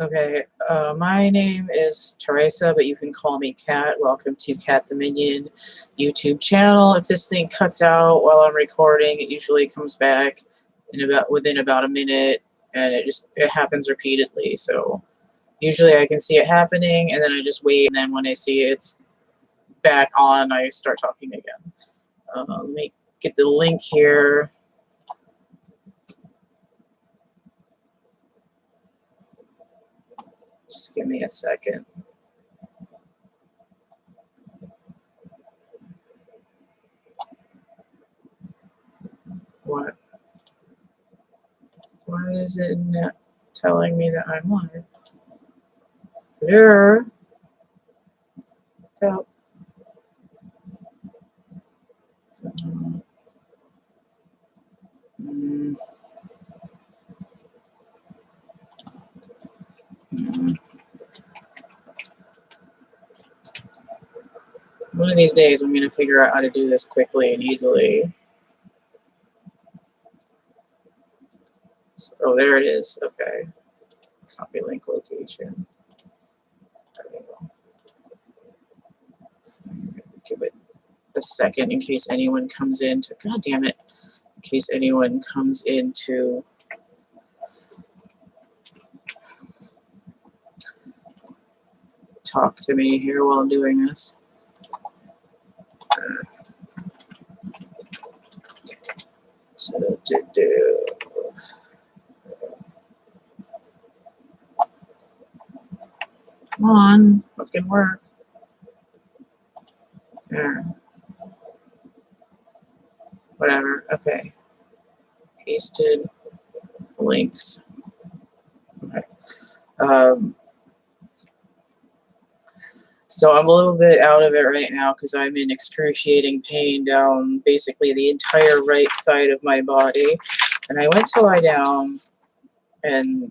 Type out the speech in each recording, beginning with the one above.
Okay, my name is Teresa, but you can call me Cat. Welcome to CATtheMinion YouTube channel. If this thing cuts out while I'm recording, it usually comes back in within about a minute, and it happens repeatedly. So usually I can see it happening, and then I just wait, and then when I see it's back on, I start talking again. Let me get the link here. Just give me a second. What? Why is it not telling me that I'm live? There. Go. One of these days I'm going to figure out how to do this quickly and easily. Oh, there it is. Okay. Copy link location. There we go. So I'm going to give it a second in case anyone comes in to, God damn it, in case anyone comes in to talk to me here while I'm doing this. Come on, fucking work. There. Whatever. Okay. Pasted the links. Okay. So I'm a little bit out of it right now because I'm in excruciating pain down basically the entire right side of my body. And I went to lie down and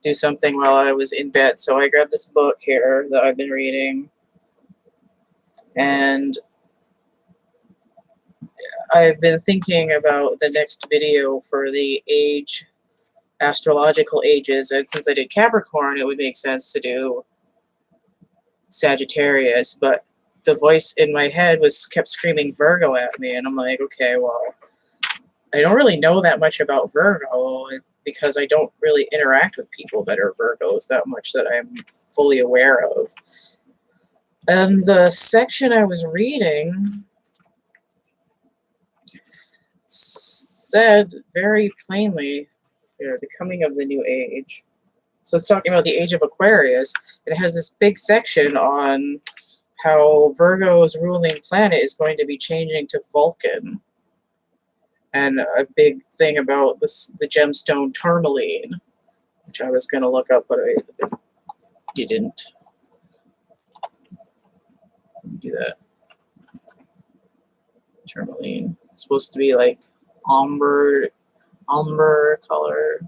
do something while I was in bed. So I grabbed this book here that I've been reading. And I've been thinking about the next video for the age, astrological ages. And since I did Capricorn, it would make sense to do Sagittarius, but the voice in my head kept screaming Virgo at me, and I'm like, okay, well, I don't really know that much about Virgo because I don't really interact with people that are Virgos that much that I'm fully aware of. And the section I was reading said very plainly, the coming of the new age. So it's talking about the age of Aquarius. It has this big section on how Virgo's ruling planet is going to be changing to Vulcan. And a big thing about the gemstone tourmaline, which I was going to look up, but I didn't. Do that. Tourmaline. It's supposed to be like umber color.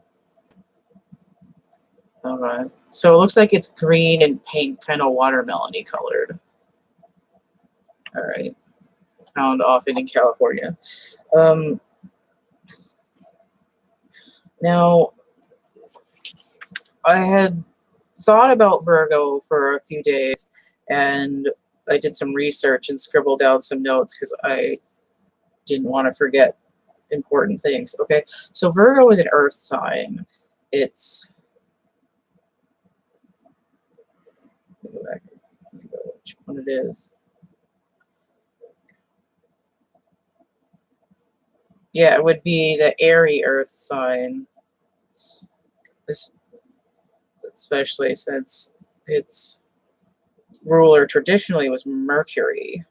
Okay. So it looks like it's green and pink, kind of watermelon-y colored. All right. Found often in California. Now, I had thought about Virgo for a few days, and I did some research and scribbled down some notes because I didn't want to forget important things. Okay, so Virgo is an earth sign. It's... Let me go back and think about which one it is. Yeah, it would be the airy earth sign, especially since its ruler traditionally was Mercury.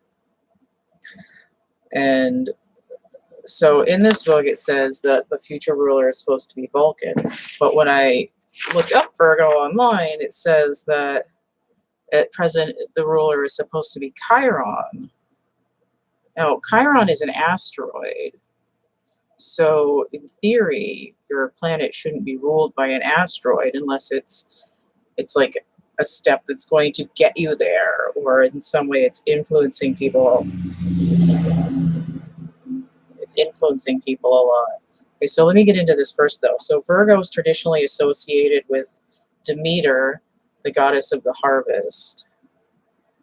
And so in this book it says that the future ruler is supposed to be Vulcan, but when I looked up Virgo online, it says that at present the ruler is supposed to be Chiron. Now, Chiron is an asteroid, so in theory your planet shouldn't be ruled by an asteroid unless it's like a step that's going to get you there, or in some way it's influencing people. It's influencing people a lot. Okay, so let me get into this first though. So Virgo is traditionally associated with Demeter, the goddess of the harvest.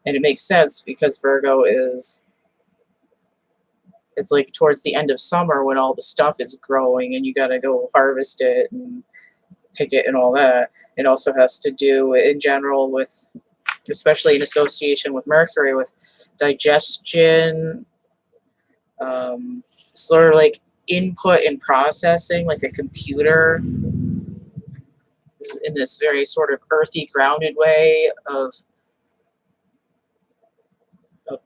And it makes sense because Virgo is, it's like towards the end of summer when all the stuff is growing and you got to go harvest it and pick it and all that. It also has to do in general with, especially in association with Mercury, with digestion, sort of like input and processing, like a computer, in this very sort of earthy, grounded way of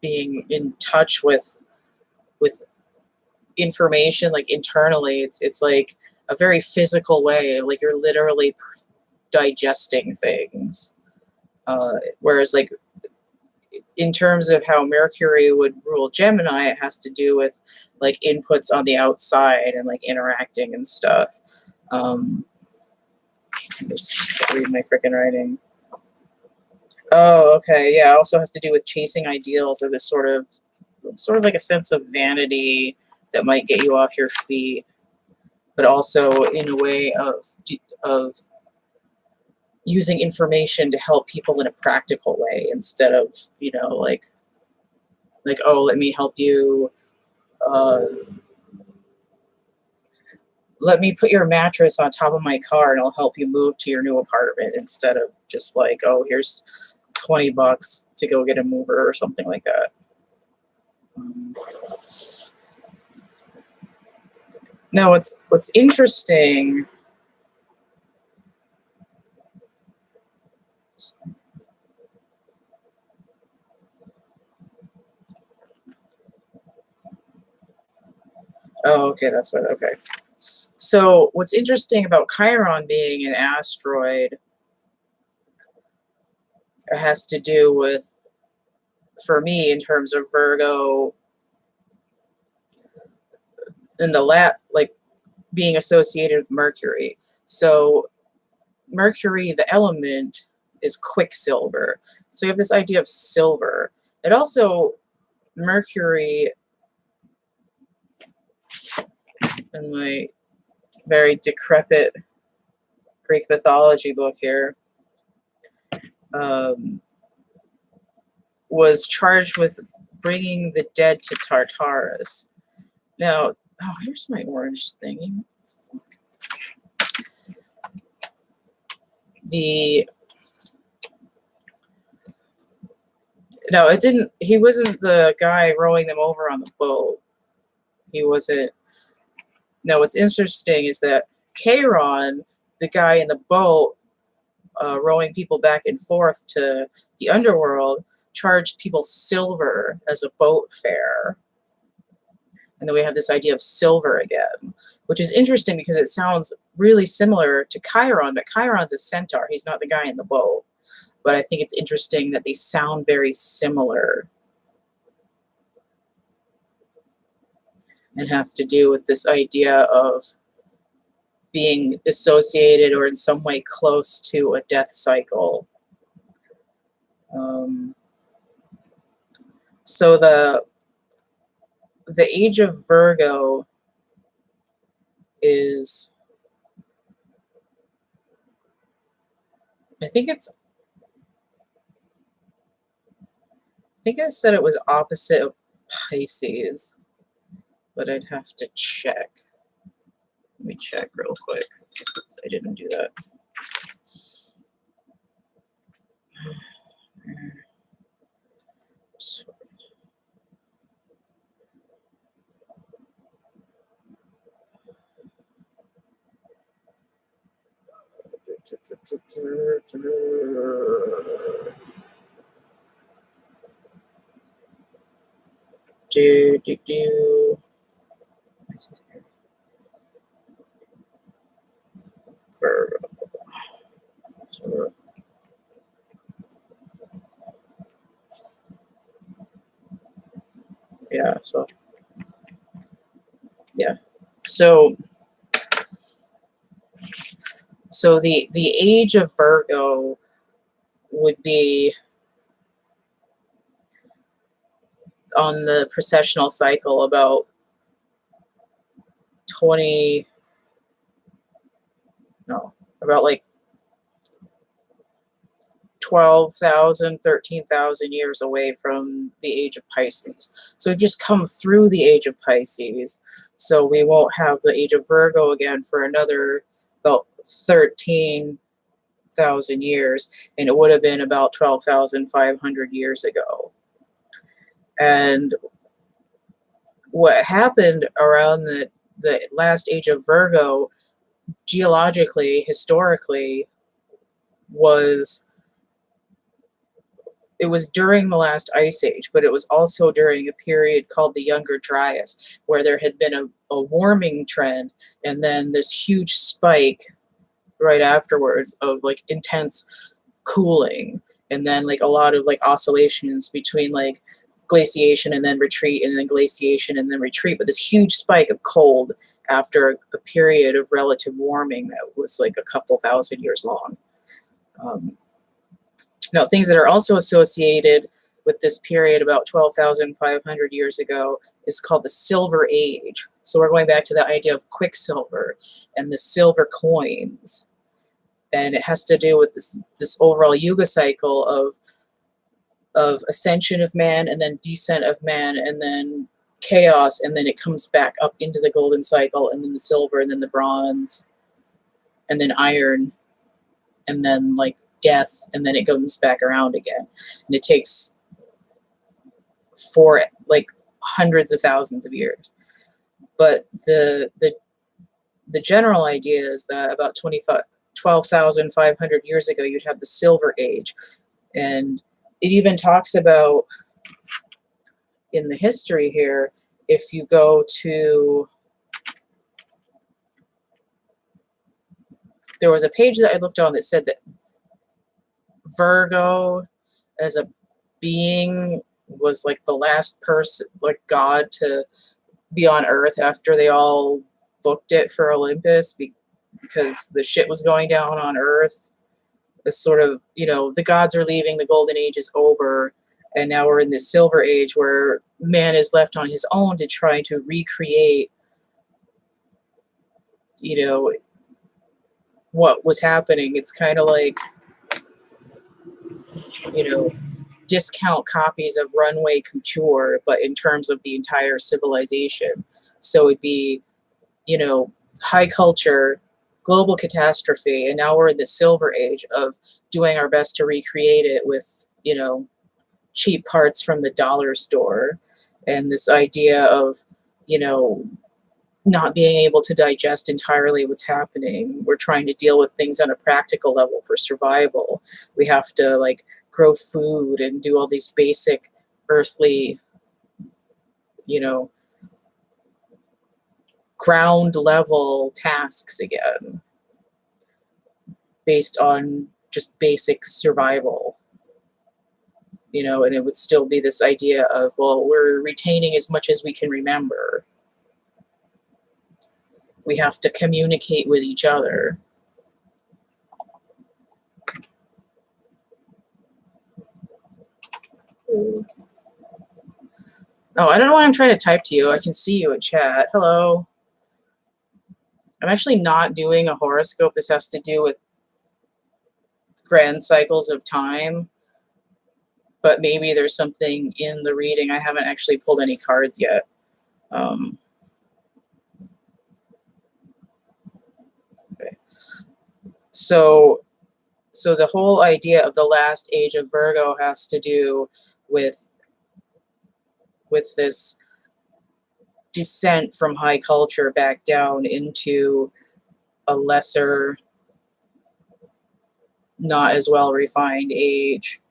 being in touch with information, like internally. It's like a very physical way, like you're literally digesting things. Whereas like in terms of how Mercury would rule Gemini, it has to do with like inputs on the outside and like interacting and stuff. Just read my freaking writing. Oh, okay, yeah. It also has to do with chasing ideals, or this sort of like a sense of vanity that might get you off your feet, but also in a way of using information to help people in a practical way instead of, you know, like oh, let me help you. Let me put your mattress on top of my car and I'll help you move to your new apartment, instead of just like, oh, here's $20 to go get a mover or something like that. Now, what's interesting. Oh, okay, that's what. Okay. So what's interesting about Chiron being an asteroid, it has to do with, for me, in terms of Virgo, and like being associated with Mercury. So Mercury, the element, is quicksilver. So you have this idea of silver. It also, Mercury, in my very decrepit Greek mythology book here, was charged with bringing the dead to Tartarus. Now, oh, here's my orange thingy. No, it didn't. He wasn't the guy rowing them over on the boat. He wasn't. No, what's interesting is that Chiron, the guy in the boat, rowing people back and forth to the underworld, charged people silver as a boat fare. And then we have this idea of silver again, which is interesting because it sounds really similar to Chiron, but Chiron's a centaur. He's not the guy in the boat. But I think it's interesting that they sound very similar and have to do with this idea of being associated or in some way close to a death cycle. So the age of Virgo is, I think I said it was opposite of Pisces, but I'd have to check. Let me check real quick, because I didn't do that. Virgo. Yeah, so yeah. So the age of Virgo would be on the precessional cycle about 20, no, about like 12,000, 13,000 years away from the age of Pisces. So we've just come through the age of Pisces. So we won't have the age of Virgo again for another about 13,000 years. And it would have been about 12,500 years ago. And what happened around the last age of Virgo, geologically, historically, was it was during the last ice age, but it was also during a period called the Younger Dryas, where there had been a warming trend, and then this huge spike right afterwards of like intense cooling, and then like a lot of like oscillations between like glaciation and then retreat, and then glaciation and then retreat, but this huge spike of cold after a period of relative warming that was like a couple thousand years long. Now, things that are also associated with this period about 12,500 years ago is called the Silver Age. So we're going back to the idea of quicksilver and the silver coins. And it has to do with this overall yuga cycle of ascension of man and then descent of man and then chaos, and then it comes back up into the golden cycle, and then the silver, and then the bronze, and then iron, and then like death, and then it comes back around again. And it takes for like hundreds of thousands of years. But the general idea is that about 12,500 years ago, you'd have the Silver Age. And it even talks about, in the history here, if you go to, there was a page that I looked on that said that Virgo as a being was like the last person, like god, to be on Earth after they all booked it for Olympus because the shit was going down on Earth. This sort of, you know, the gods are leaving, the golden age is over, and now we're in this silver age where man is left on his own to try to recreate, you know, what was happening. It's kind of like, you know, discount copies of Runway Couture, but in terms of the entire civilization. So it'd be, you know, high culture, global catastrophe, and now we're in the Silver Age of doing our best to recreate it with, you know, cheap parts from the dollar store, and this idea of, you know, not being able to digest entirely what's happening. We're trying to deal with things on a practical level for survival. We have to like grow food and do all these basic earthly, you know, ground level tasks again, based on just basic survival, you know. And it would still be this idea of, well, we're retaining as much as we can remember. We have to communicate with each other. Oh, I don't know why I'm trying to type to you. I can see you in chat. Hello. I'm actually not doing a horoscope. This has to do with grand cycles of time. But maybe there's something in the reading. I haven't actually pulled any cards yet. Okay. So the whole idea of the last age of Virgo has to do with this descent from high culture back down into a lesser, not as well refined age.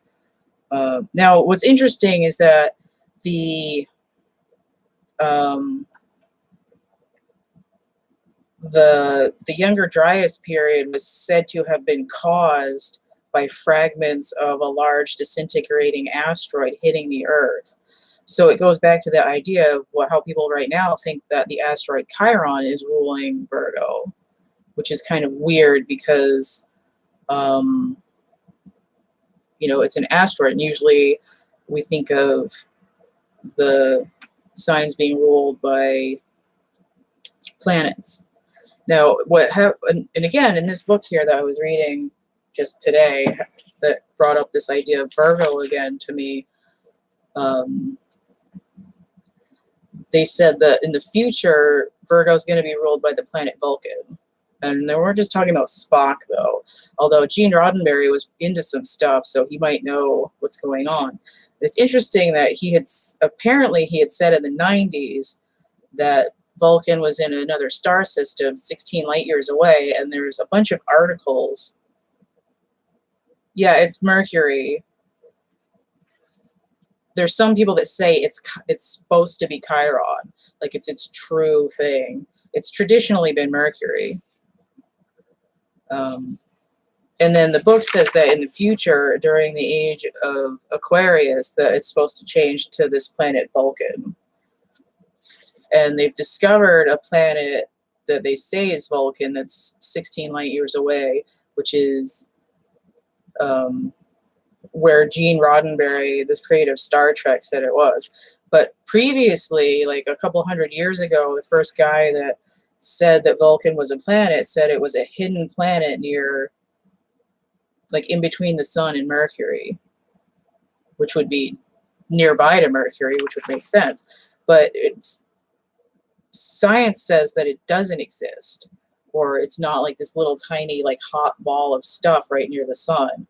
Now, what's interesting is that the Younger Dryas period was said to have been caused by fragments of a large disintegrating asteroid hitting the Earth. So it goes back to the idea of how people right now think that the asteroid Chiron is ruling Virgo, which is kind of weird because, you know, it's an asteroid, and usually we think of the signs being ruled by planets. Now, what happened, and again, in this book here that I was reading just today, that brought up this idea of Virgo again to me. They said that in the future, Virgo is going to be ruled by the planet Vulcan. And they weren't just talking about Spock, though. Although Gene Roddenberry was into some stuff, so he might know what's going on. It's interesting that apparently he had said in the 90s that Vulcan was in another star system 16 light years away, and there's a bunch of articles. Yeah, it's Mercury. There's some people that say it's supposed to be Chiron, like it's its true thing. It's traditionally been Mercury. And then the book says that in the future, during the age of Aquarius, that it's supposed to change to this planet Vulcan. And they've discovered a planet that they say is Vulcan that's 16 light years away, which is where Gene Roddenberry, the creator of Star Trek, said it was. But previously, like a couple hundred years ago, the first guy that said that Vulcan was a planet said it was a hidden planet near, like in between the sun and Mercury, which would be nearby to Mercury, which would make sense. But science says that it doesn't exist, or it's not like this little tiny like hot ball of stuff right near the sun.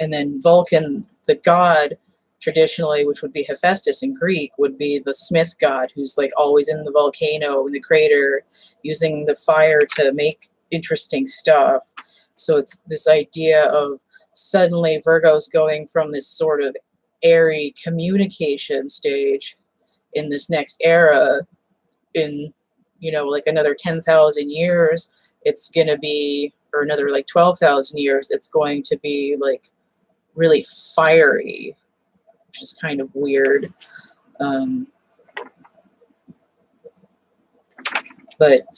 And then Vulcan, the god, traditionally, which would be Hephaestus in Greek, would be the smith god who's like always in the volcano, in the crater, using the fire to make interesting stuff. So it's this idea of suddenly Virgo's going from this sort of airy communication stage in this next era, in, you know, like another 10,000 years, it's going to be, or another like 12,000 years, it's going to be like really fiery, which is kind of weird. But what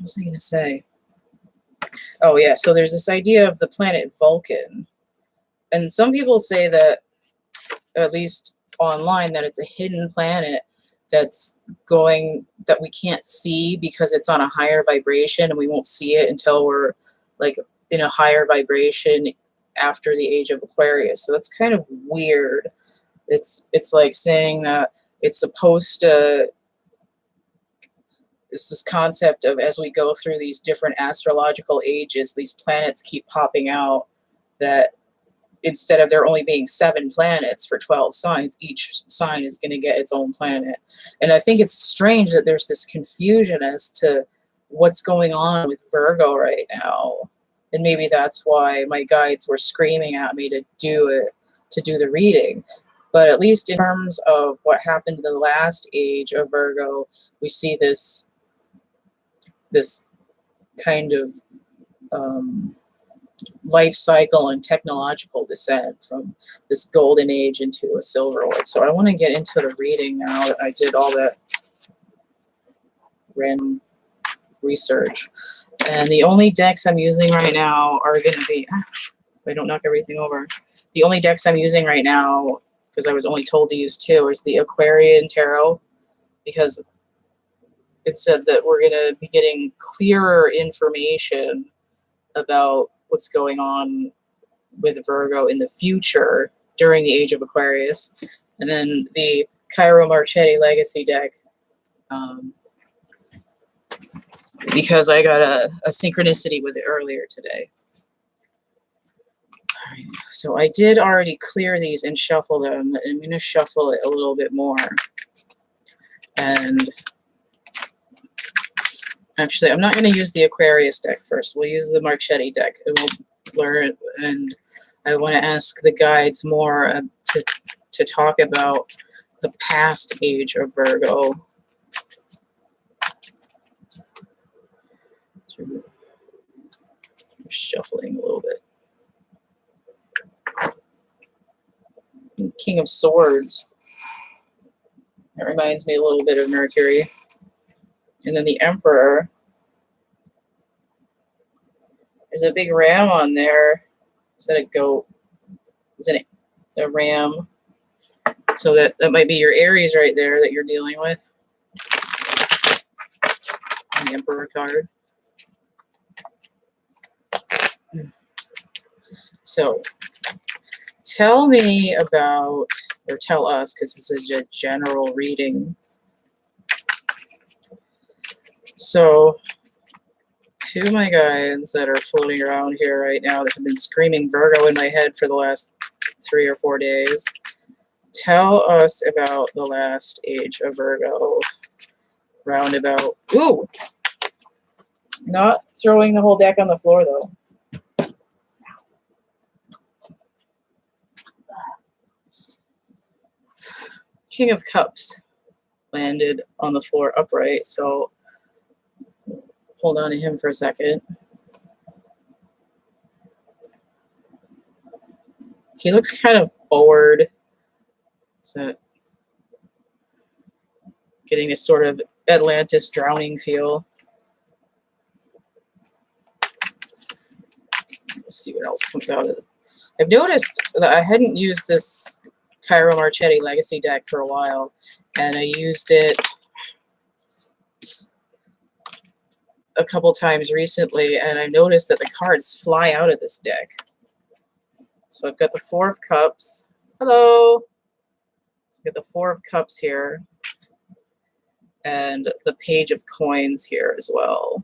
was I going to say? Oh yeah, so there's this idea of the planet Vulcan, and some people say that, at least online, that it's a hidden planet that's that we can't see because it's on a higher vibration, and we won't see it until we're like in a higher vibration after the age of Aquarius. So that's kind of weird. It's like saying that it's supposed to, it's this concept of, as we go through these different astrological ages, these planets keep popping out, that instead of there only being 7 planets for 12 signs, each sign is going to get its own planet. And I think it's strange that there's this confusion as to what's going on with Virgo right now. And maybe that's why my guides were screaming at me to do the reading. But at least in terms of what happened in the last age of Virgo, we see this kind of life cycle and technological descent from this golden age into a silver one. So I want to get into the reading now that I did all that random research. And the only decks I'm using right now are going to be, if I don't knock everything over, the only decks I'm using right now, because I was only told to use 2, is the Aquarian Tarot, because it said that we're going to be getting clearer information about what's going on with Virgo in the future during the age of Aquarius. And then the Cairo Marchetti Legacy deck, because I got a synchronicity with it earlier today. So I did already clear these and shuffle them. I'm going to shuffle it a little bit more. And actually, I'm not going to use the Aquarius deck first. We'll use the Marchetti deck, and we'll learn. And I want to ask the guides more to talk about the past age of Virgo. So shuffling a little bit. King of Swords. That reminds me a little bit of Mercury. And then the Emperor. There's a big ram on there. Is that a goat? Isn't it? It's a ram. So that might be your Aries right there that you're dealing with. The Emperor card. So tell me about, or tell us, because this is a general reading. So, two of my guides that are floating around here right now that have been screaming Virgo in my head for the last 3 or 4 days, tell us about the last age of Virgo. Roundabout. Ooh! Not throwing the whole deck on the floor, though. King of Cups landed on the floor upright, so hold on to him for a second. He looks kind of bored. So getting this sort of Atlantis drowning feel. Let's see what else comes out of this. I've noticed that I hadn't used this Cairo Marchetti Legacy deck for a while, and I used it a couple times recently, and I noticed that the cards fly out of this deck. So I've got the Four of Cups. Hello! So I've got the Four of Cups here, and the Page of Coins here as well.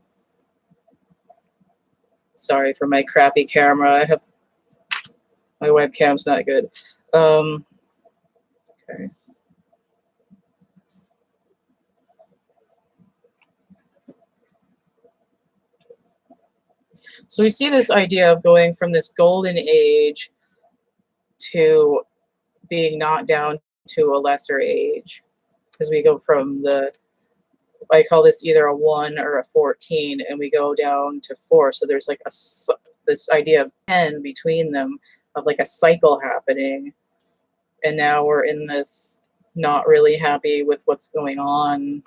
Sorry for my crappy camera. I have my webcam's not good. Okay. So we see this idea of going from this golden age to being knocked down to a lesser age, because we go from the, I call this either a 1 or a 14, and we go down to 4. So there's like this idea of 10 between them, of like a cycle happening. And now we're in this not really happy with what's going on,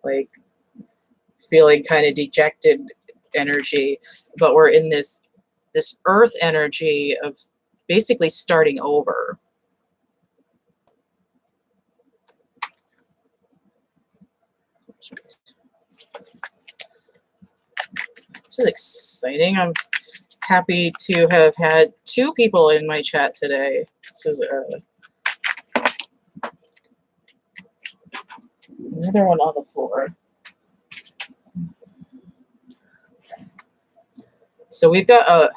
like feeling kind of dejected energy, but we're in this earth energy of basically starting over. This is exciting. I'm happy to have had 2 people in my chat today. This is another one on the floor. So we've got a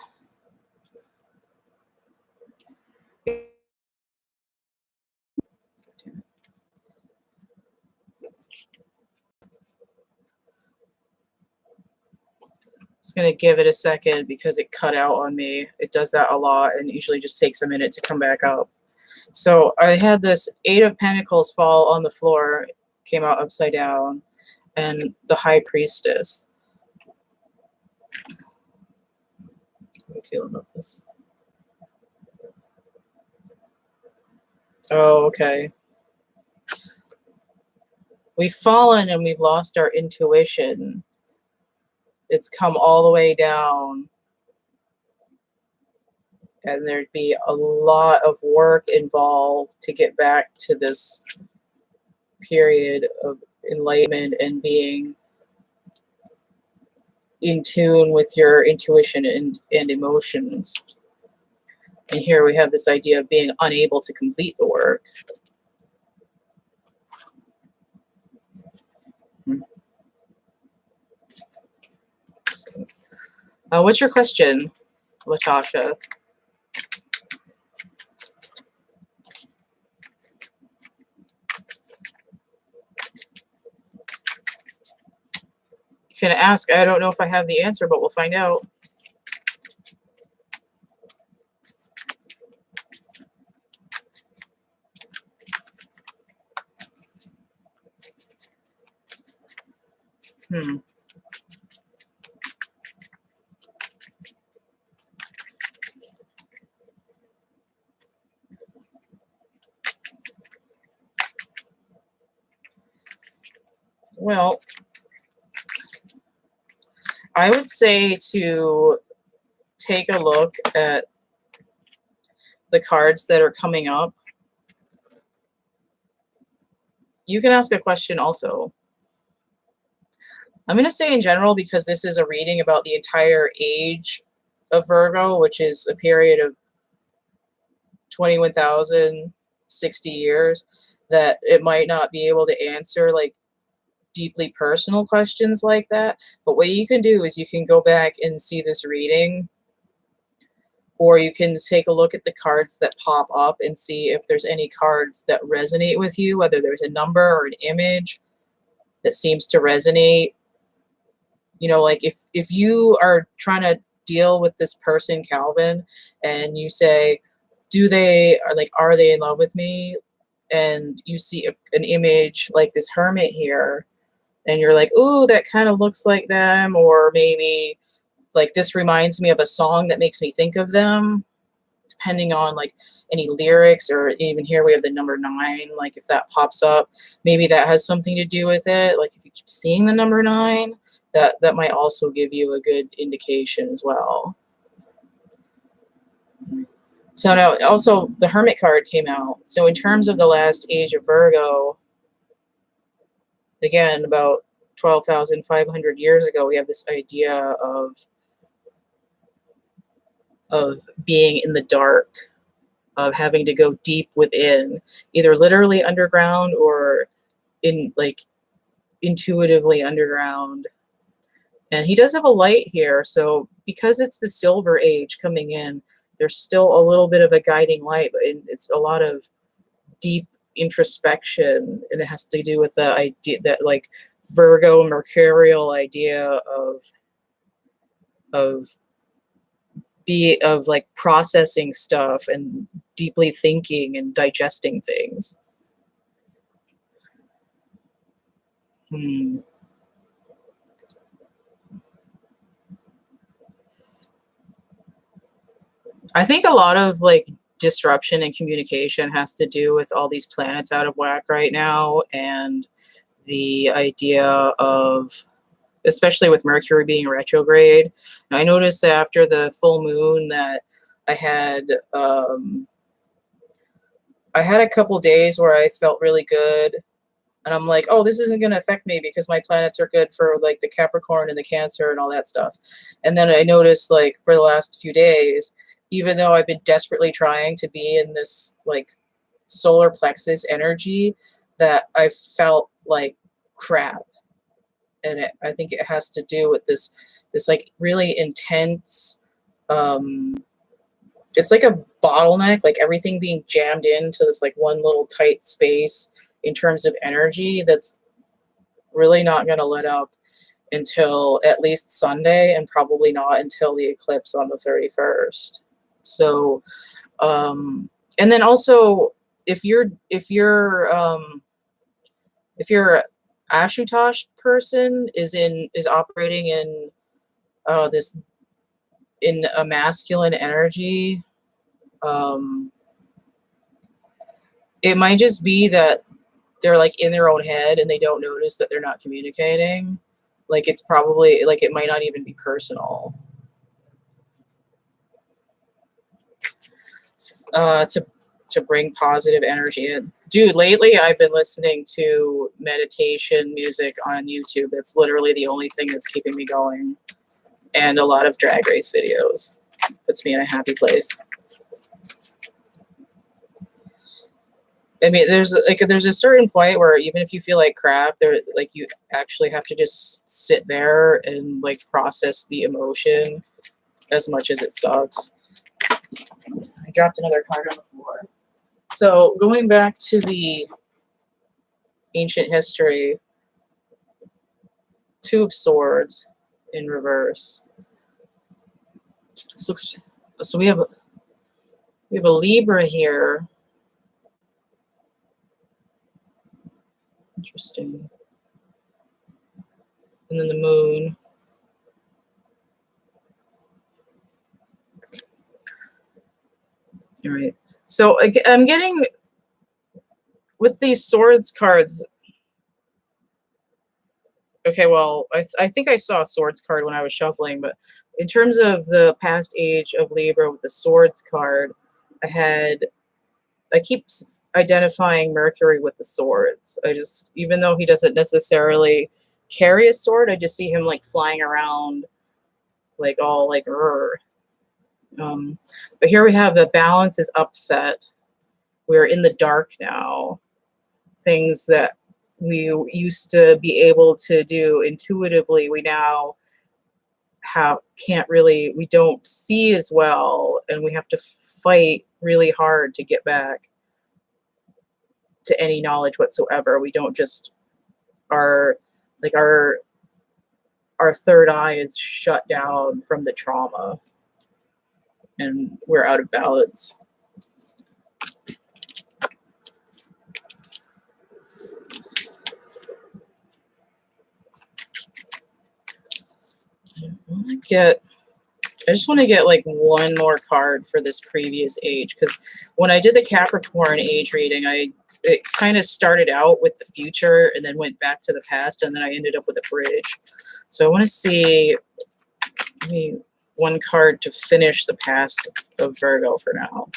just going to give it a second because it cut out on me. It does that a lot and usually just takes a minute to come back up. So I had this 8 of Pentacles fall on the floor, came out upside down, and the High Priestess. How do you feel about this? Oh, okay. We've fallen and we've lost our intuition. It's come all the way down. And there'd be a lot of work involved to get back to this period of enlightenment and being in tune with your intuition and emotions. And here we have this idea of being unable to complete the work. What's your question, Latasha? You can ask. I don't know if I have the answer, but we'll find out. Well, I would say to take a look at the cards that are coming up. You can ask a question also. I'm going to say in general, because this is a reading about the entire age of Virgo, which is a period of 21,060 years, that it might not be able to answer like deeply personal questions like that. But what you can do is you can go back and see this reading, or you can take a look at the cards that pop up and see if there's any cards that resonate with you, whether there's a number or an image that seems to resonate. You know, like if you are trying to deal with this person, Calvin, and you say, are they in love with me? And you see an image like this hermit here, and you're like, ooh, that kind of looks like them, or maybe like this reminds me of a song that makes me think of them, depending on like any lyrics, or even here we have the number 9, like if that pops up, maybe that has something to do with it. Like if you keep seeing the number 9, that might also give you a good indication as well. So now also the Hermit card came out. So in terms of the last age of Virgo, again, about 12,500 years ago, we have this idea of being in the dark, of having to go deep within, either literally underground or in like intuitively underground. And he does have a light here, so because it's the Silver Age coming in, there's still a little bit of a guiding light, but it's a lot of deep introspection, and it has to do with the idea that like Virgo mercurial idea of like processing stuff and deeply thinking and digesting things. I think a lot of like disruption in communication has to do with all these planets out of whack right now, and the idea of, especially with Mercury being retrograde. Now, I noticed that after the full moon that I had a couple days where I felt really good, and I'm like, oh, this isn't going to affect me because my planets are good for like the Capricorn and the Cancer and all that stuff. And then I noticed like for the last few days, even though I've been desperately trying to be in this like solar plexus energy, that I felt like crap. And I think it has to do with this like really intense, it's like a bottleneck, like everything being jammed into this like one little tight space in terms of energy that's really not going to let up until at least Sunday, and probably not until the eclipse on the 31st. So, and then also if you're Ashutosh person is operating in this in a masculine energy, it might just be that they're like in their own head and they don't notice that they're not communicating. Like it's probably like it might not even be personal. To bring positive energy in. Dude, lately I've been listening to meditation music on YouTube. That's literally the only thing that's keeping me going. And a lot of drag race videos. Puts me in a happy place. I mean, there's a certain point where even if you feel like crap, like you actually have to just sit there and like process the emotion as much as it sucks. I dropped another card on the floor. So going back to the ancient history, 2 of Swords in reverse. So we have a Libra here. Interesting. And then the moon. All right. So I'm getting, with these Swords cards, okay, well, I think I saw a Swords card when I was shuffling, but in terms of the past age of Libra with the Swords card, I keep identifying Mercury with the swords. Even though he doesn't necessarily carry a sword, I just see him like flying around, like all like, rrr. But here we have the balance is upset. We're in the dark now. Things that we used to be able to do intuitively, we now we don't see as well, and we have to fight really hard to get back to any knowledge whatsoever. We don't just our third eye is shut down from the trauma, and we're out of balance. I just want to get like one more card for this previous age, because when I did the Capricorn age reading, it kind of started out with the future and then went back to the past, and then I ended up with a bridge. So I want to see one card to finish the past of Virgo for now.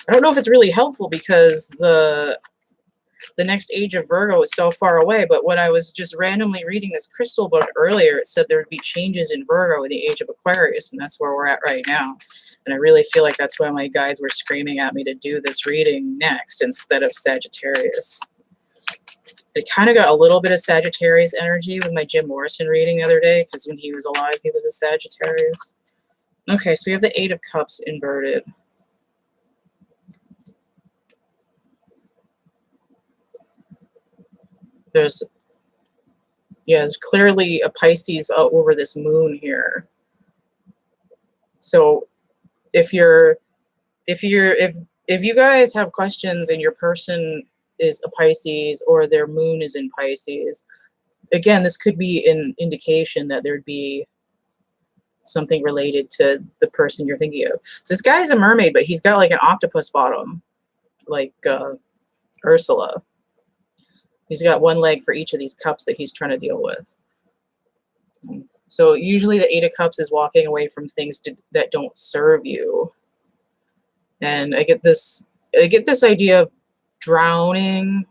I don't know if it's really helpful because the next age of Virgo is so far away, but when I was just randomly reading this crystal book earlier, it said there would be changes in Virgo in the age of Aquarius, and that's where we're at right now. And I really feel like that's why my guides were screaming at me to do this reading next instead of Sagittarius. I kind of got a little bit of Sagittarius energy with my Jim Morrison reading the other day, because when he was alive, he was a Sagittarius. Okay, so we have the Eight of Cups inverted. There's clearly a Pisces over this moon here. So if you guys have questions and your person is a Pisces or their moon is in Pisces, again, this could be an indication that there'd be something related to the person you're thinking of. This guy's a mermaid, but he's got like an octopus bottom, like Ursula. He's got one leg for each of these cups that he's trying to deal with. So usually the Eight of Cups is walking away from things that don't serve you. And I get this idea of drowning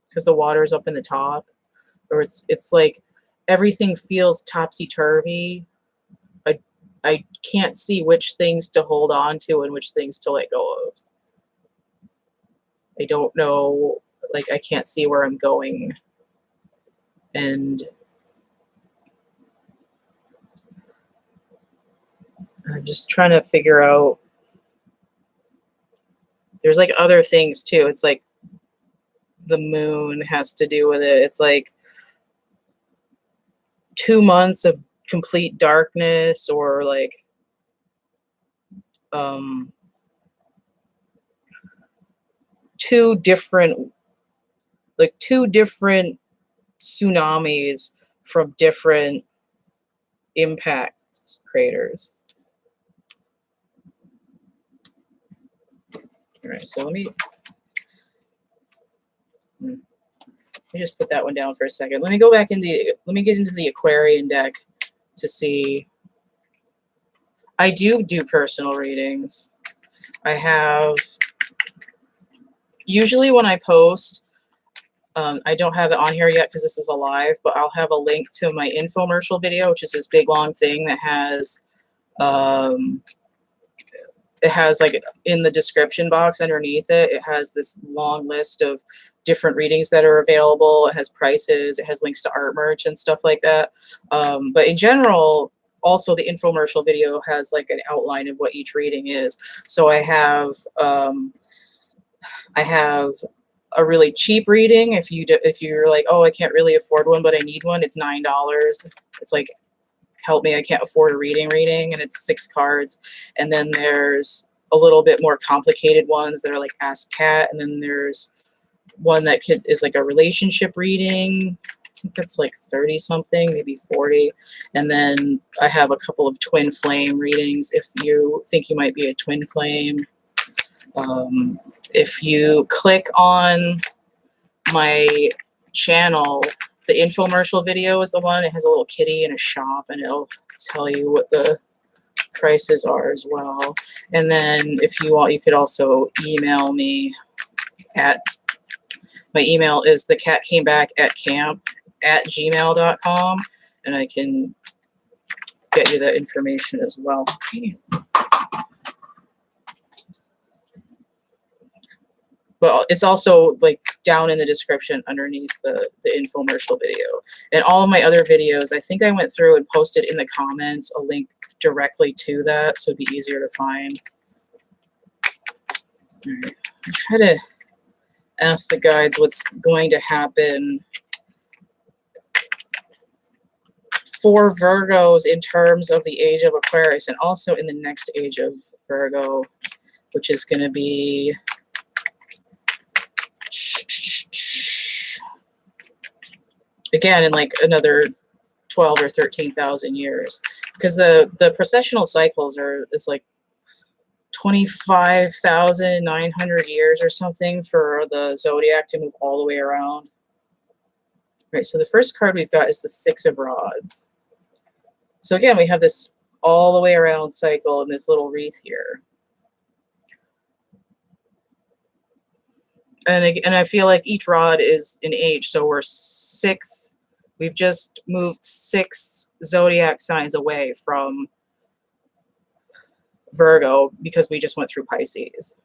because the water's up in the top, or it's like everything feels topsy-turvy. I can't see which things to hold on to and which things to let go of. I don't know. Like, I can't see where I'm going. And I'm just trying to figure out. There's like other things too. It's like the moon has to do with it. It's like 2 months of complete darkness, or like two different tsunamis from different impact craters. All right, so let me just put that one down for a second. Let me go back into let me get into the Aquarian deck to see. I do personal readings. I have, usually when I post, I don't have it on here yet because this is a live, but I'll have a link to my infomercial video, which is this big long thing that has, it has like in the description box underneath it, it has this long list of different readings that are available. It has prices, it has links to art merch and stuff like that. But in general, also the infomercial video has like an outline of what each reading is. So I have a really cheap reading. If you're like, oh, I can't really afford one, but I need one, it's $9. It's like, help me, I can't afford a reading, and it's 6 cards. And then there's a little bit more complicated ones that are like Ask Cat, and then there's one that is like a relationship reading. I think that's like 30 something, maybe 40. And then I have a couple of twin flame readings if you think you might be a twin flame. If you click on my channel, the infomercial video is the one. It has a little kitty in a shop, and it'll tell you what the prices are as well. And then if you want, you could also email me at, my email is thecatcamebackatcamp@gmail.com, and I can get you that information as well. But it's also like down in the description underneath the infomercial video. And all of my other videos, I think I went through and posted in the comments a link directly to that, so it'd be easier to find. All right. I'll try to ask the guides what's going to happen for Virgos in terms of the age of Aquarius, and also in the next age of Virgo, which is going to be again in like another 12 or 13,000 years, because the precessional cycles is like 25,900 years or something for the zodiac to move all the way around. Right, so the first card we've got is the Six of Rods. So again, we have this all the way around cycle in this little wreath here. And I feel like each rod is an age, so we're 6. We've just moved 6 zodiac signs away from Virgo because we just went through Pisces.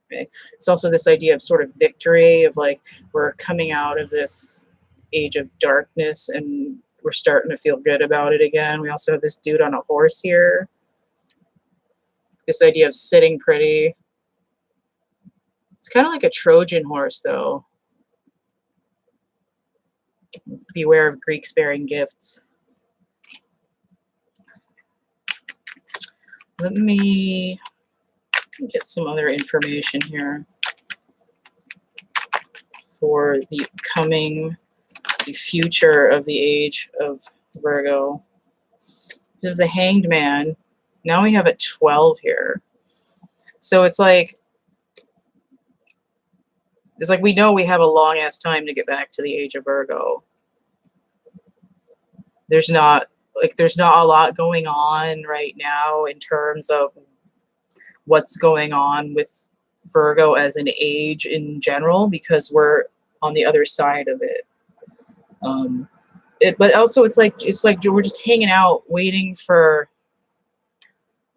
Okay. It's also this idea of sort of victory, of like we're coming out of this age of darkness and we're starting to feel good about it again. We also have this dude on a horse here. This idea of sitting pretty. It's kind of like a Trojan horse, though. Beware of Greeks bearing gifts. Let me get some other information here for the future of the age of Virgo. We have the Hanged Man. Now we have a 12 here. So it's like we know we have a long ass time to get back to the age of Virgo. There's not a lot going on right now in terms of what's going on with Virgo as an age in general, because we're on the other side of it. But also it's like we're just hanging out waiting for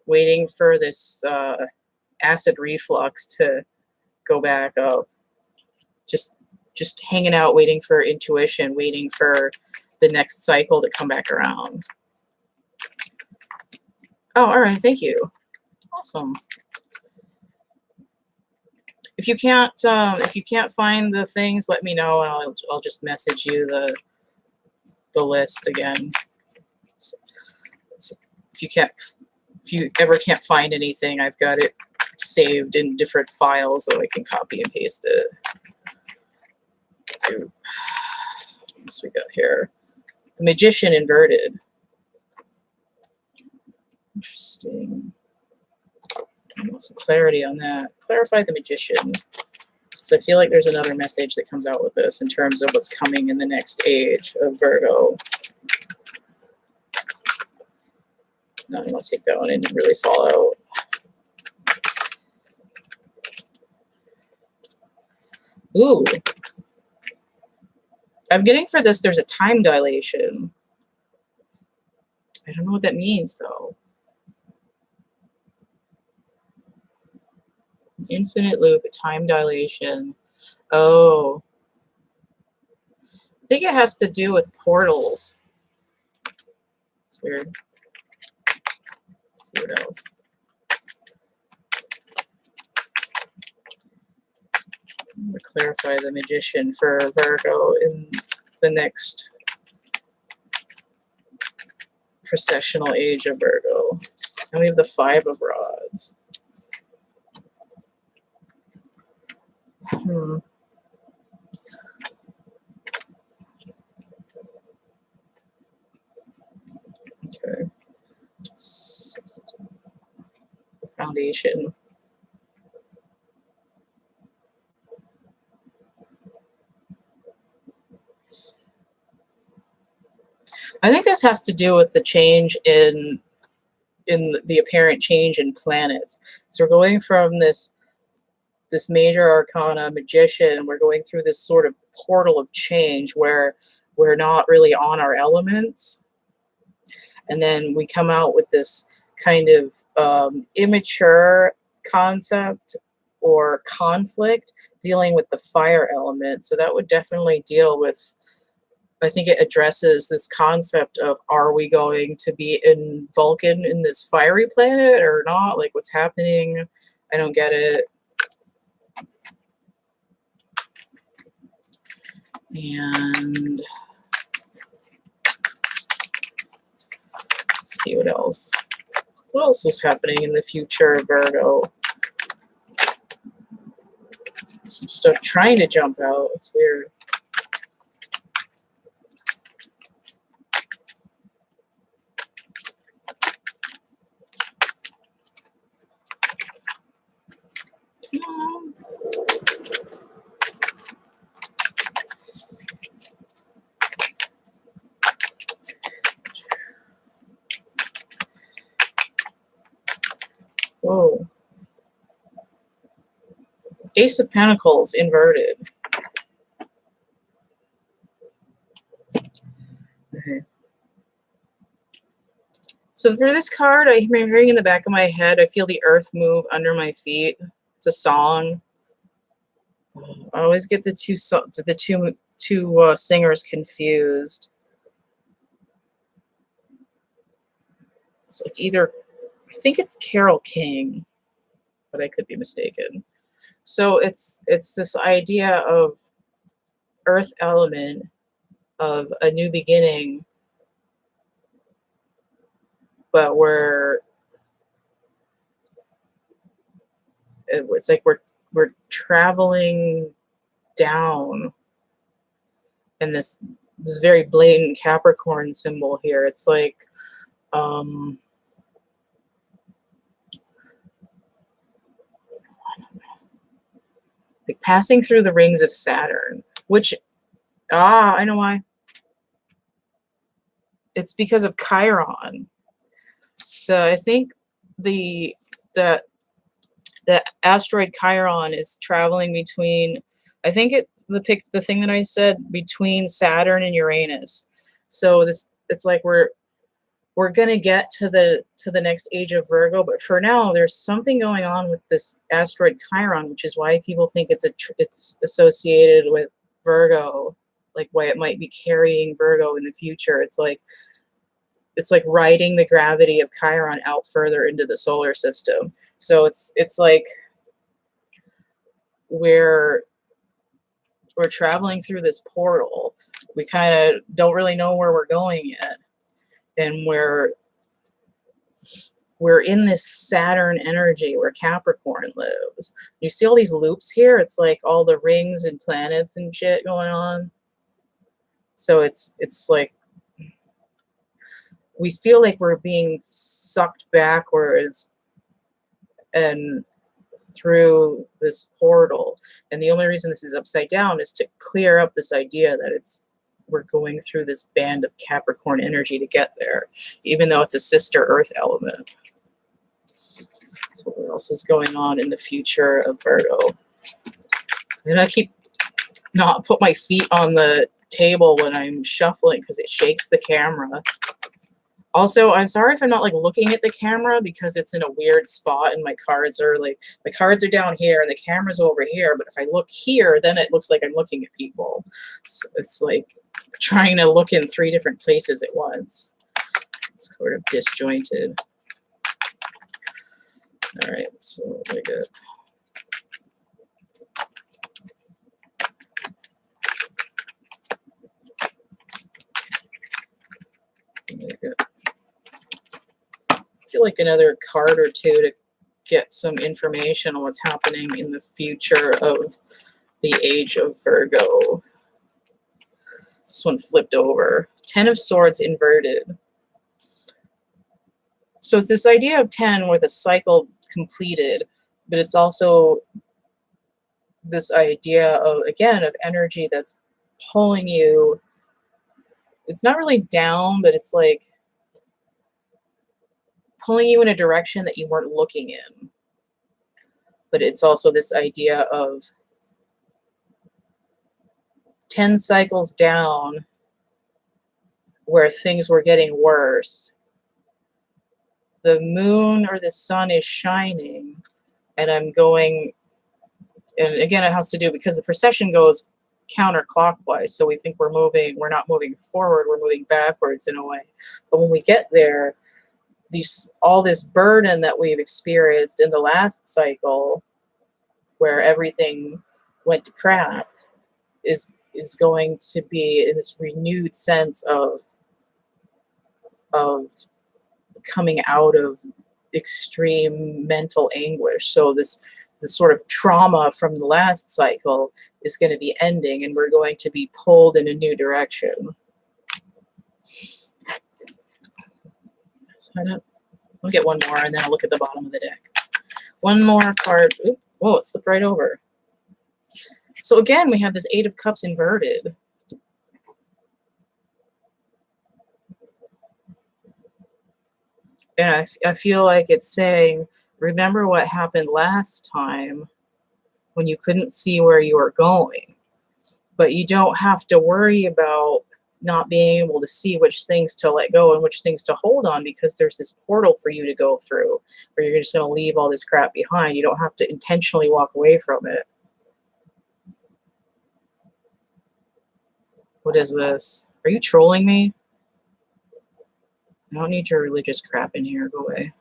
this acid reflux to go back up. Just hanging out, waiting for intuition, waiting for the next cycle to come back around. Oh, all right, thank you. Awesome. If you can't find the things, let me know, and I'll just message you the list again. If you ever can't find anything, I've got it saved in different files so I can copy and paste it. What else we got here? The Magician inverted. Interesting. I want some clarity on that. Clarify the Magician. So I feel like there's another message that comes out with this in terms of what's coming in the next age of Virgo. No, I want to take that one and really fall out. Ooh. I'm getting for this, there's a time dilation. I don't know what that means, though. Infinite loop, a time dilation. Oh. I think it has to do with portals. It's weird. Let's see what else. I'm going to clarify the Magician for Virgo in the next precessional age of Virgo. And we have the Five of Rods. Okay. Foundation. I think this has to do with the change in the apparent change in planets. So we're going from this major arcana Magician, we're going through this sort of portal of change where we're not really on our elements. And then we come out with this kind of immature concept or conflict dealing with the fire element. So that would definitely deal with, I think it addresses this concept of, are we going to be in Vulcan in this fiery planet or not? Like, what's happening? I don't get it. And let's see what else. What else is happening in the future of Virgo? Some stuff trying to jump out. It's weird. Whoa. Ace of Pentacles inverted. Okay. So for this card, I'm hearing in the back of my head, I feel the earth move under my feet. It's a song. I always get the two singers confused. It's like either, I think it's Carole King, but I could be mistaken. So it's this idea of earth element, of a new beginning, but it's like we're traveling down, and this very blatant Capricorn symbol here. It's like like passing through the rings of Saturn, which I know why. It's because of Chiron. I think the asteroid Chiron is traveling between, I think the thing that I said, between Saturn and Uranus. So it's like we're gonna get to the next age of Virgo, but for now there's something going on with this asteroid Chiron, which is why people think it's associated with Virgo, like why it might be carrying Virgo in the future. It's like riding the gravity of Chiron out further into the solar system. So it's like we're traveling through this portal. We kind of don't really know where we're going yet, and we're in this Saturn energy where Capricorn lives. You see all these loops here? It's like all the rings and planets and shit going on. So it's like we feel like we're being sucked backwards and through this portal. And the only reason this is upside down is to clear up this idea that we're going through this band of Capricorn energy to get there, even though it's a sister Earth element. So what else is going on in the future of Virgo? And I keep not put my feet on the table when I'm shuffling because it shakes the camera. Also, I'm sorry if I'm not like looking at the camera because it's in a weird spot and my cards are down here and the camera's over here. But if I look here, then it looks like I'm looking at people. So it's like trying to look in 3 different places at once. It's sort of disjointed. All right, so what do I get? I feel like another card or two to get some information on what's happening in the future of the age of Virgo. This one flipped over. 10 of Swords inverted. So it's this idea of 10 with a cycle completed, but it's also this idea of, again, of energy that's pulling you. It's not really down, but it's like pulling you in a direction that you weren't looking in. But it's also this idea of 10 cycles down where things were getting worse, the moon or the sun is shining, and I'm going, and again, it has to do because the precession goes counterclockwise. So we think we're not moving forward, we're moving backwards in a way. But when we get there, all this burden that we've experienced in the last cycle, where everything went to crap, is going to be in this renewed sense of coming out of extreme mental anguish. So this sort of trauma from the last cycle is going to be ending, and we're going to be pulled in a new direction. So I'll get one more, and then I'll look at the bottom of the deck. One more card. Oops, whoa, it slipped right over. So again, we have this Eight of Cups inverted. And I feel like it's saying, remember what happened last time when you couldn't see where you were going. But you don't have to worry about not being able to see which things to let go and which things to hold on, because there's this portal for you to go through where you're just going to leave all this crap behind. You don't have to intentionally walk away from it. What is this? Are you trolling me? I don't need your religious crap in here. Go away.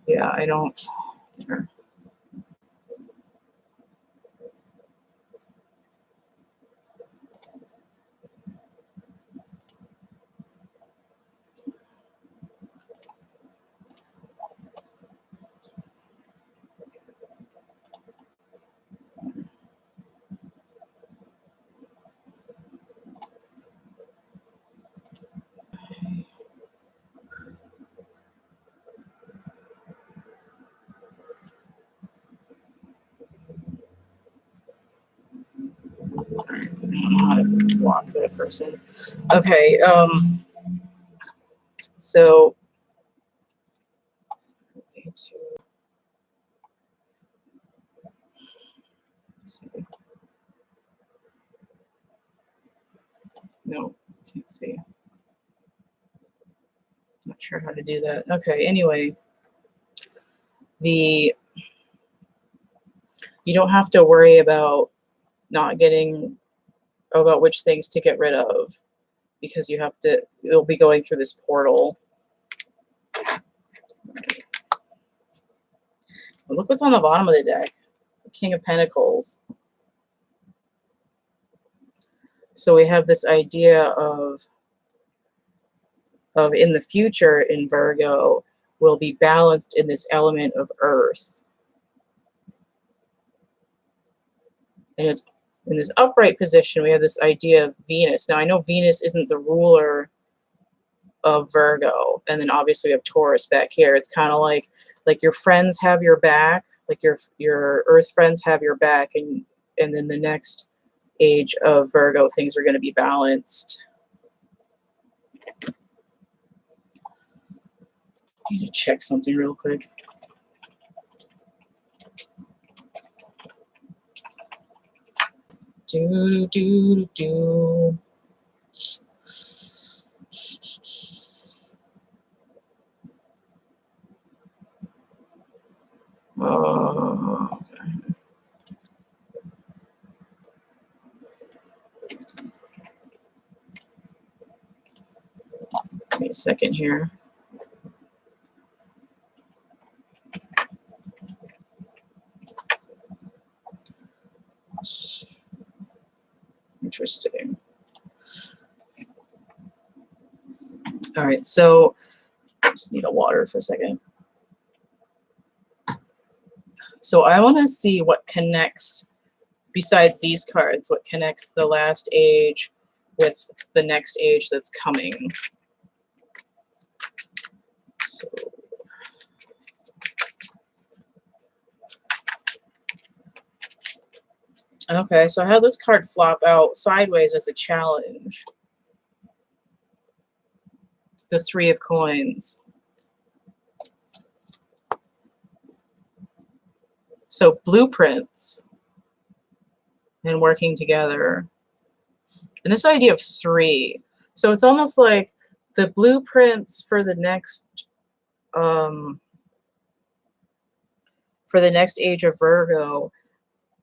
Yeah, I don't. Here. How to block that person. Okay, so let's see. No, can't see. Not sure how to do that. Okay, anyway, you don't have to worry about not getting about which things to get rid of, because you'll be going through this portal. Well, look what's on the bottom of the deck. The King of Pentacles. So we have this idea of in the future in Virgo will be balanced in this element of earth. And it's in this upright position, we have this idea of Venus. Now, I know Venus isn't the ruler of Virgo, and then obviously we have Taurus back here. It's kind of like your friends have your back, like your earth friends have your back, and then the next age of Virgo, things are going to be balanced. I need to check something real quick. Do. Okay. Give me a second here. Interesting. All right, so just need a water for a second. So I want to see what connects, besides these cards, what connects the last age with the next age that's coming. So, Okay, so I had this card flop out sideways as a challenge. The Three of Coins. So blueprints and working together. And this idea of three. So it's almost like the blueprints for the next age of Virgo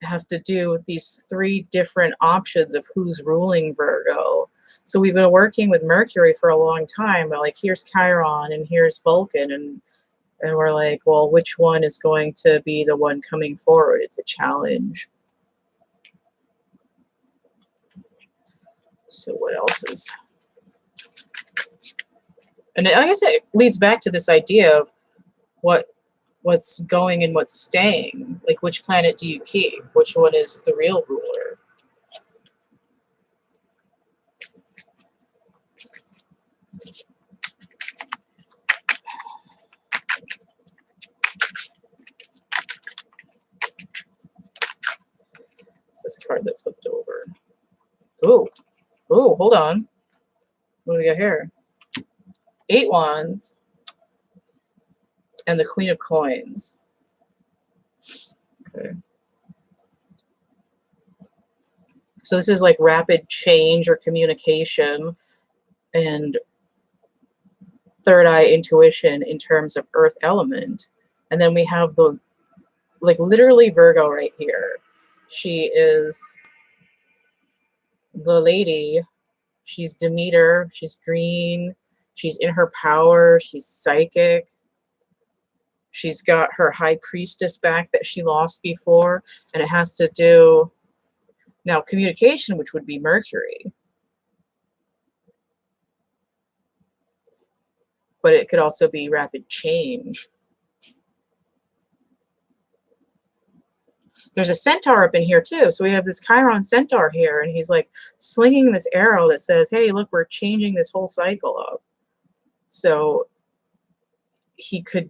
have to do with these three different options of who's ruling Virgo. So we've been working with Mercury for a long time, but like here's Chiron and here's Vulcan, and we're like, well, which one is going to be the one coming forward? It's a challenge. So what else is? And I guess it leads back to this idea of what's going and what's staying. Like, which planet do you keep? Which one is the real ruler? It's this card that flipped over. Ooh, ooh, hold on. What do we got here? 8 Wands and the Queen of Coins. Okay. So this is like rapid change or communication and third eye intuition in terms of earth element. And then we have the, like literally Virgo right here. She is the lady. She's Demeter. She's green. She's in her power. She's psychic. She's got her high priestess back that she lost before. And it has to do now communication, which would be Mercury. But it could also be rapid change. There's a centaur up in here too. So we have this Chiron centaur here, and he's like slinging this arrow that says, hey, look, we're changing this whole cycle up. So he could,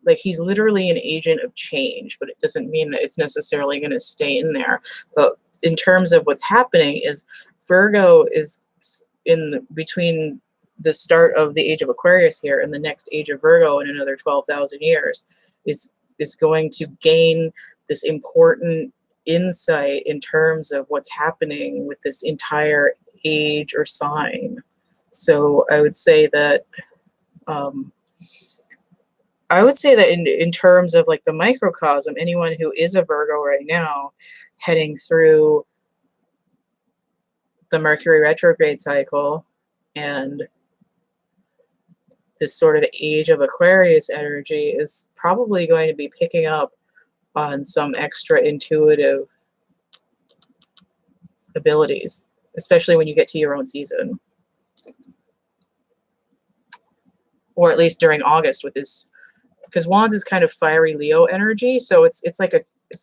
like, he's literally an agent of change, but it doesn't mean that it's necessarily going to stay in there. But in terms of what's happening is Virgo is in between the start of the age of Aquarius here and the next age of Virgo in another 12,000 years is going to gain this important insight in terms of what's happening with this entire age or sign. So I would say that in terms of like the microcosm, anyone who is a Virgo right now heading through the Mercury retrograde cycle and this sort of age of Aquarius energy is probably going to be picking up on some extra intuitive abilities, especially when you get to your own season. Or at least during August with this, because Wands is kind of fiery Leo energy, so it's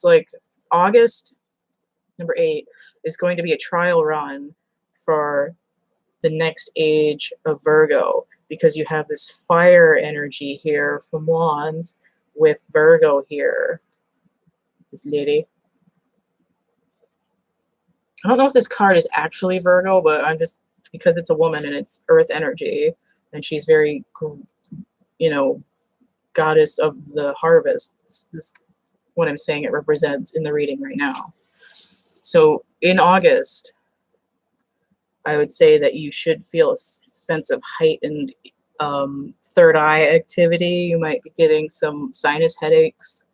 like August number 8 is going to be a trial run for the next age of Virgo, because you have this fire energy here from Wands with Virgo here. This lady. I don't know if this card is actually Virgo, but I'm just, because it's a woman and it's earth energy, and she's very, you know, goddess of the harvest. This is what I'm saying it represents in the reading right now. So in August, I would say that you should feel a sense of heightened third eye activity. You might be getting some sinus headaches.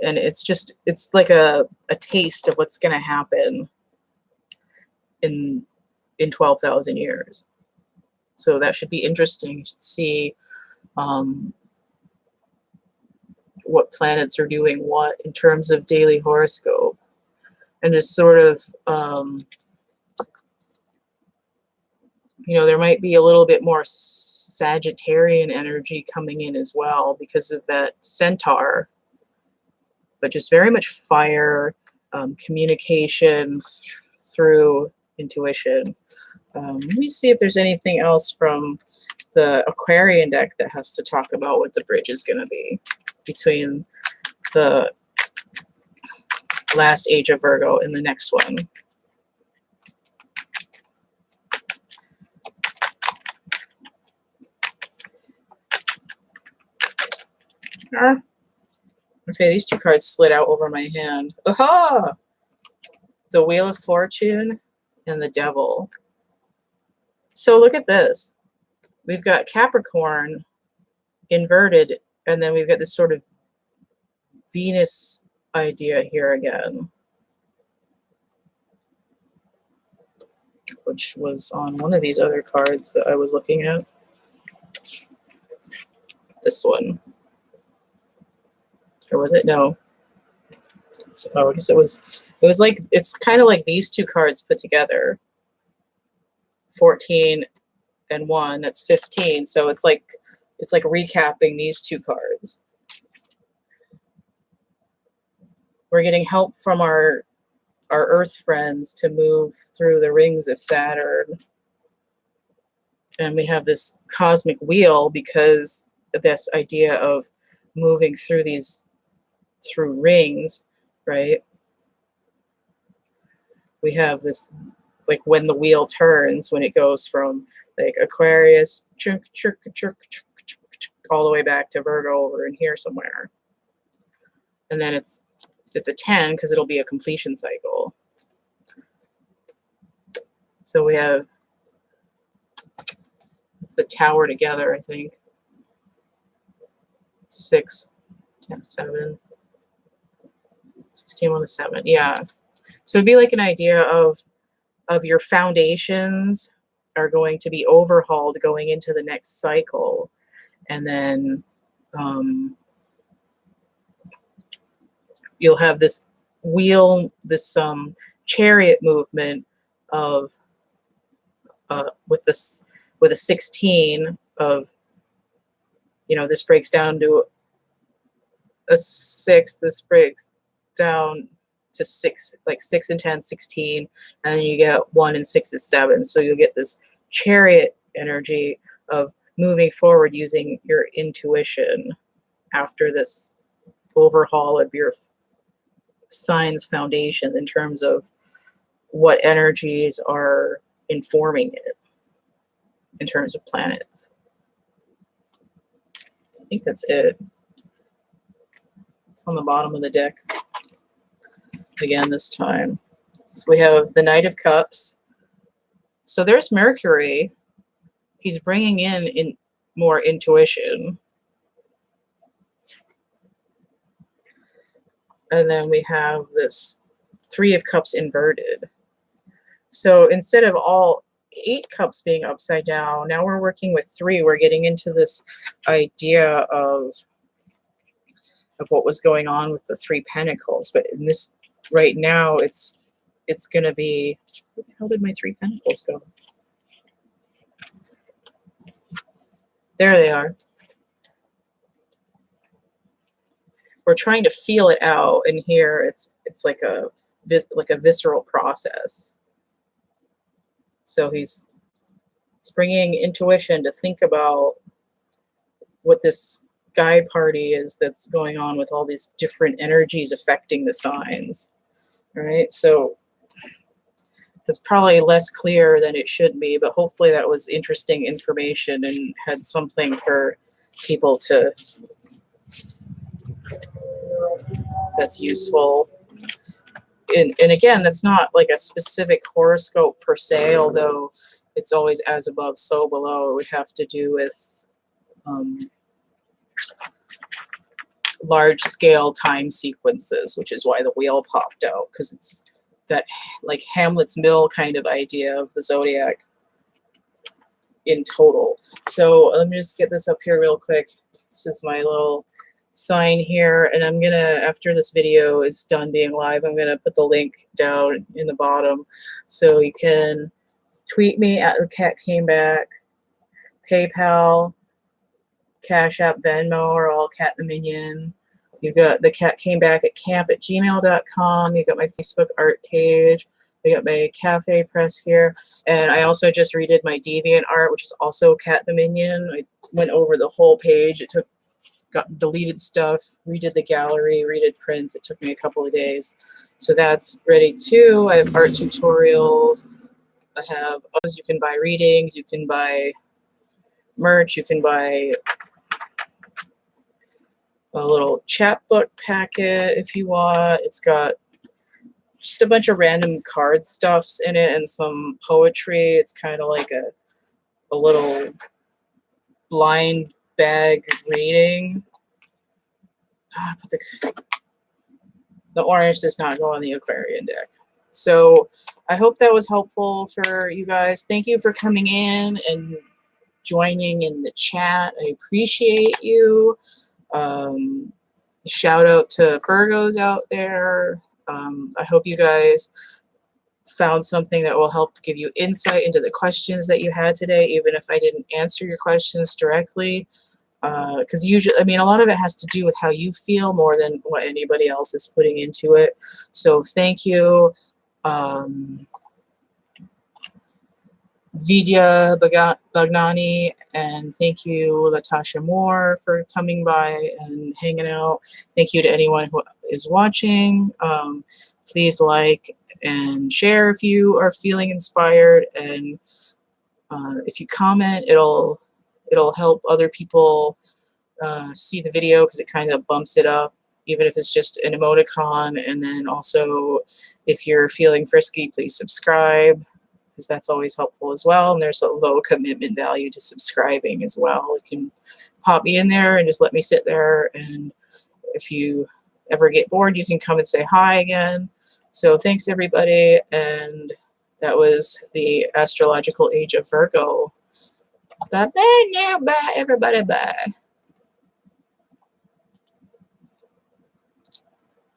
And it's like a taste of what's going to happen in 12,000 years. So that should be interesting to see what planets are doing what in terms of daily horoscope. And just sort of, you know, there might be a little bit more Sagittarian energy coming in as well because of that centaur. But just very much fire, communication through intuition. Let me see if there's anything else from the Aquarian deck that has to talk about what the bridge is going to be between the last age of Virgo in the next one. Okay, these two cards slid out over my hand. Aha! The Wheel of Fortune and the Devil. So look at this. We've got Capricorn inverted, and then we've got this sort of Venus idea here again, which was on one of these other cards that I was looking at. This one. Or was it? No. So, oh, I guess it was like, it's kind of like these two cards put together. 14 and 1, that's 15. So it's like recapping these two cards. We're getting help from our Earth friends to move through the rings of Saturn. And we have this cosmic wheel because of this idea of moving through through rings, right? We have this, like when the wheel turns, when it goes from like Aquarius all the way back to Virgo over in here somewhere. And then it's a 10 because it'll be a completion cycle. So we have, it's the Tower together, I think. 6, 10, 7, 16, 1 to 7. Yeah. So it'd be like an idea of your foundations are going to be overhauled going into the next cycle. And then you'll have this wheel, this chariot movement of with a 16 of, you know, this breaks down to a 6, this breaks down to 6, like 6 and 10, 16, and then you get 1 and 6 is 7. So you'll get this chariot energy of moving forward using your intuition after this overhaul of your sign's foundation in terms of what energies are informing it in terms of planets. I think that's it. On the bottom of the deck again this time. So we have the Knight of Cups. So there's Mercury. He's bringing in more intuition. And then we have this 3 of Cups inverted. So instead of all 8 cups being upside down, now we're working with 3. We're getting into this idea of what was going on with the 3 Pentacles. But in this right now, it's going to be, where the hell did my 3 Pentacles go? There they are. We're trying to feel it out, and here it's like a visceral process. So he's bringing intuition to think about what this sky party is that's going on with all these different energies affecting the signs. All right, so that's probably less clear than it should be, but hopefully that was interesting information and had something for people to that's useful. And again, that's not like a specific horoscope per se, although it's always as above, so below. It would have to do with large-scale time sequences, which is why the wheel popped out, because it's that like Hamlet's Mill kind of idea of the zodiac in total. So let me just get this up here real quick. This is my little sign here, and I'm gonna, after this video is done being live, I'm gonna put the link down in the bottom so you can tweet me at the Cat Came Back, PayPal, Cash App, Venmo, or all CATtheMinion. You've got the CatCameBackAtCamp@gmail.com. You got my Facebook art page. I got my cafe press here, and I also just redid my Deviant art, which is also CATtheMinion. I went over the whole page. It got deleted stuff, redid the gallery, redid prints. It took me a couple of days. So that's ready too. I have art tutorials. I have others. You can buy readings. You can buy merch. You can buy a little chapbook packet if you want. It's got just a bunch of random card stuffs in it and some poetry. It's kind of like a little blind bag reading. But the orange does not go on the Aquarian deck. So I hope that was helpful for you guys. Thank you for coming in and joining in the chat. I appreciate you. Shout out to Virgos out there. I hope you guys found something that will help give you insight into the questions that you had today, even if I didn't answer your questions directly. Because usually, I mean, a lot of it has to do with how you feel more than what anybody else is putting into it. So thank you, Vidya Bagnani, and thank you, Latasha Moore, for coming by and hanging out. Thank you to anyone who is watching. Please like and share if you are feeling inspired, and if you comment, it'll help other people see the video, because it kind of bumps it up, even if it's just an emoticon. And then also, if you're feeling frisky, please subscribe, because that's always helpful as well. And there's a low commitment value to subscribing as well. You can pop me in there and just let me sit there, and if you ever get bored, you can come and say hi again. So thanks, everybody, and that was the Astrological Age of Virgo. Bye-bye now. Bye, everybody. Bye.